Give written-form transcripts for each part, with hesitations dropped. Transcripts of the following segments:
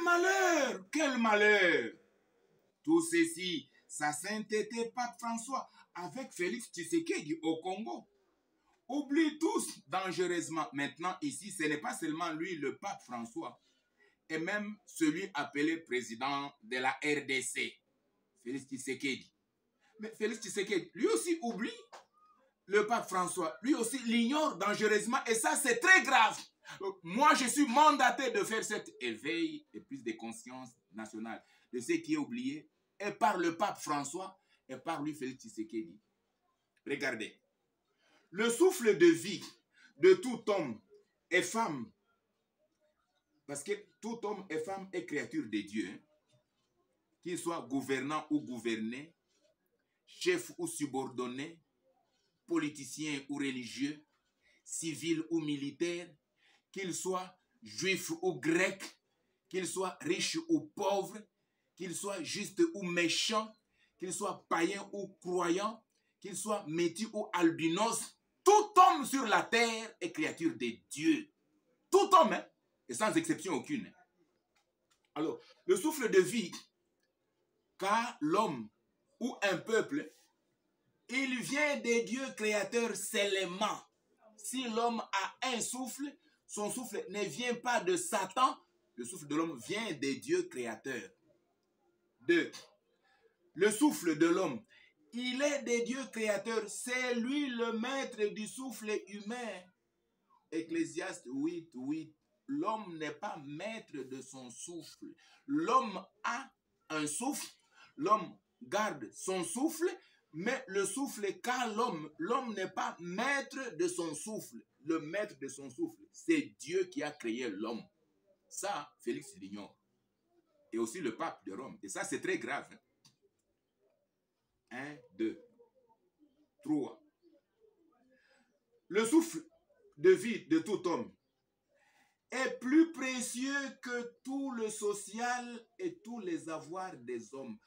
Quel malheur! Quel malheur! Tout ceci, sa sainteté Pape François, avec Félix Tshisekedi au Congo. Oublie tous dangereusement. Maintenant, ici, ce n'est pas seulement lui, le Pape François, et même celui appelé président de la RDC, Félix Tshisekedi. Mais Félix Tshisekedi, lui aussi oublie le Pape François. Lui aussi l'ignore dangereusement, et ça, c'est très grave. Moi, je suis mandaté de faire cet éveil et plus de conscience nationale de ce qui est oublié, et par le Pape François, et par lui, Félix Tshisekedi. Regardez. Le souffle de vie de tout homme et femme, parce que tout homme et femme est créature de Dieu, hein, qu'il soit gouvernant ou gouverné, chef ou subordonné, politicien ou religieux, civil ou militaire, qu'il soit juif ou grec, qu'il soit riche ou pauvre, qu'il soit juste ou méchant, qu'il soit païen ou croyant, qu'il soit métis ou albinos, tout homme sur la terre est créature de Dieu. Tout homme, hein, et sans exception aucune. Alors, le souffle de vie, car l'homme ou un peuple, il vient des dieux créateurs seulement. Si l'homme a un souffle, son souffle ne vient pas de Satan, le souffle de l'homme vient des dieux créateurs. 2. Le souffle de l'homme, il est des dieux créateurs, c'est lui le maître du souffle humain. Ecclésiaste 8:8. L'homme n'est pas maître de son souffle. L'homme a un souffle, l'homme garde son souffle, mais le souffle qu'a l'homme n'est pas maître de son souffle. Le maître de son souffle, c'est Dieu qui a créé l'homme. Ça, Félix l'ignore. Et aussi le pape de Rome. Et ça, c'est très grave. 1, 2, 3. Le souffle de vie de tout homme est plus précieux que tout le social et tous les avoirs des hommes.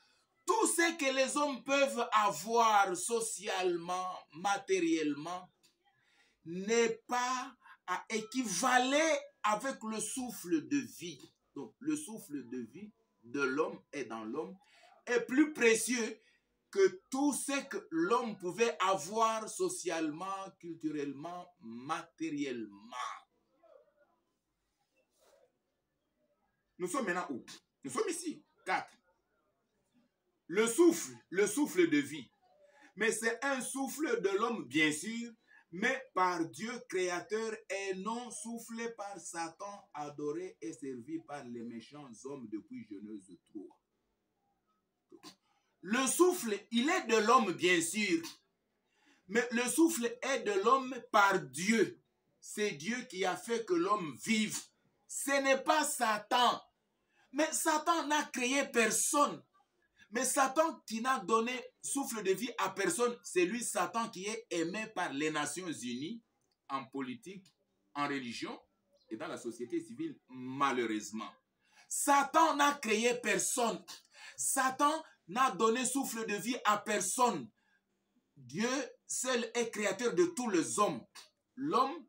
Tout ce que les hommes peuvent avoir socialement, matériellement, n'est pas à équivaler avec le souffle de vie. Donc, le souffle de vie de l'homme et dans l'homme est plus précieux que tout ce que l'homme pouvait avoir socialement, culturellement, matériellement. Nous sommes maintenant où? Nous sommes ici. 4. Le souffle de vie. Mais c'est un souffle de l'homme, bien sûr, mais par Dieu créateur et non soufflé par Satan, adoré et servi par les méchants hommes depuis Genèse 3. Le souffle, il est de l'homme, bien sûr, mais le souffle est de l'homme par Dieu. C'est Dieu qui a fait que l'homme vive. Ce n'est pas Satan. Mais Satan n'a créé personne. Mais Satan qui n'a donné souffle de vie à personne, c'est lui, Satan, qui est aimé par les Nations Unies, en politique, en religion et dans la société civile, malheureusement. Satan n'a créé personne. Satan n'a donné souffle de vie à personne. Dieu seul est créateur de tous les hommes. L'homme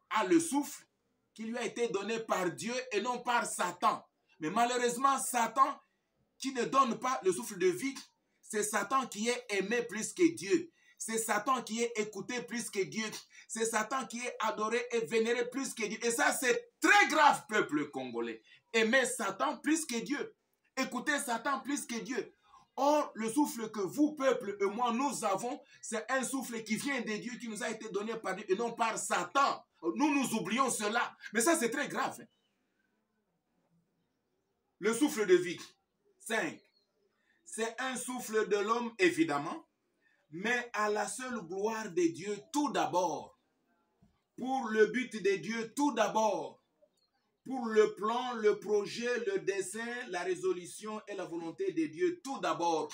a le souffle qui lui a été donné par Dieu et non par Satan. Mais malheureusement, Satan qui ne donne pas le souffle de vie, c'est Satan qui est aimé plus que Dieu. C'est Satan qui est écouté plus que Dieu. C'est Satan qui est adoré et vénéré plus que Dieu. Et ça, c'est très grave, peuple congolais. Aimer Satan plus que Dieu. Écouter Satan plus que Dieu. Or, le souffle que vous, peuple, et moi, nous avons, c'est un souffle qui vient de Dieu, qui nous a été donné par Dieu et non par Satan. Nous oublions cela. Mais ça, c'est très grave. Le souffle de vie. 5. C'est un souffle de l'homme, évidemment, mais à la seule gloire de Dieu tout d'abord. Pour le but de Dieu tout d'abord. Pour le plan, le projet, le dessein, la résolution et la volonté de Dieu tout d'abord.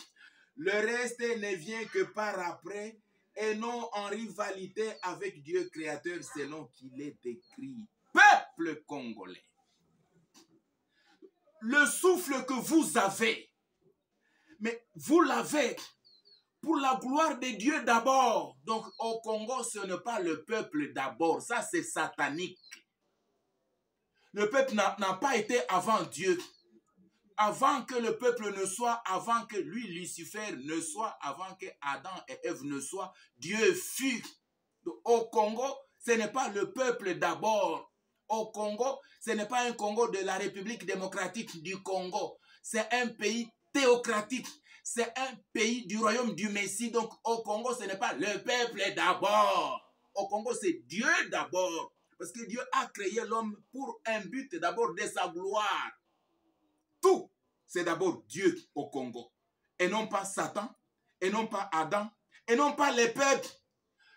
Le reste ne vient que par après et non en rivalité avec Dieu créateur selon qu'il est écrit. Peuple congolais. Le souffle que vous avez, mais vous l'avez pour la gloire de Dieu d'abord. Donc au Congo, ce n'est pas le peuple d'abord, ça c'est satanique. Le peuple n'a pas été avant Dieu. avant que le peuple ne soit, avant que lui, Lucifer, ne soit, avant que Adam et Ève ne soient, Dieu fut. Au Congo, ce n'est pas le peuple d'abord. Au Congo, ce n'est pas un Congo de la République démocratique du Congo. C'est un pays théocratique. C'est un pays du royaume du Messie. Donc au Congo, ce n'est pas le peuple d'abord. Au Congo, c'est Dieu d'abord. Parce que Dieu a créé l'homme pour un but d'abord de sa gloire. Tout, c'est d'abord Dieu au Congo. Et non pas Satan, et non pas Adam, et non pas les peuples.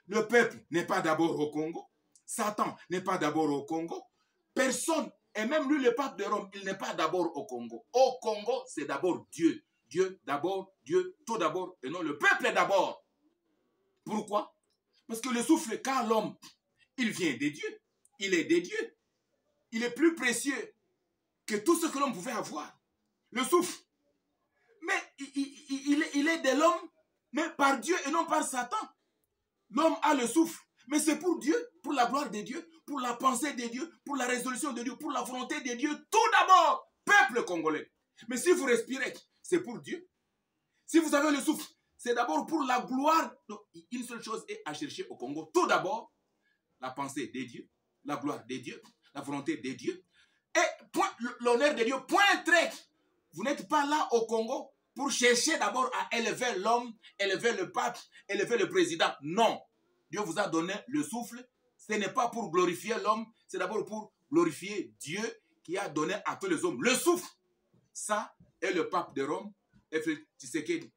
Le peuple n'est pas d'abord au Congo. Satan n'est pas d'abord au Congo. Personne, et même lui, le pape de Rome, il n'est pas d'abord au Congo. Au Congo, c'est d'abord Dieu. Dieu d'abord, Dieu tout d'abord, et non le peuple d'abord. Pourquoi? Parce que le souffle, quand l'homme, il vient de Dieu, il est de Dieu. Il est plus précieux que tout ce que l'homme pouvait avoir. Le souffle. Mais il est de l'homme, mais par Dieu et non par Satan. L'homme a le souffle, mais c'est pour Dieu, pour la gloire de Dieu, pour la pensée de Dieu, pour la résolution de Dieu, pour la volonté de Dieu, tout d'abord, peuple congolais. Mais si vous respirez, c'est pour Dieu. Si vous avez le souffle, c'est d'abord pour la gloire. Donc, une seule chose est à chercher au Congo. Tout d'abord, la pensée de Dieu, la gloire de Dieu, la volonté de Dieu, et l'honneur de Dieu, point trait. Vous n'êtes pas là au Congo pour chercher d'abord à élever l'homme, élever le pape, élever le président. Non. Dieu vous a donné le souffle. Ce n'est pas pour glorifier l'homme, c'est d'abord pour glorifier Dieu qui a donné à tous les hommes le souffle. Ça, et le pape de Rome, Félix Tshisekedi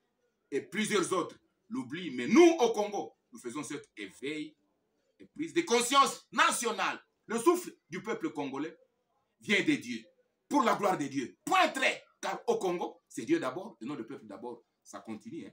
et plusieurs autres l'oublient. Mais nous, au Congo, nous faisons cet éveil et prise de conscience nationale. Le souffle du peuple congolais vient de Dieu, pour la gloire de Dieu. Point trait. Car au Congo, c'est Dieu d'abord et non le peuple d'abord. Ça continue. Hein?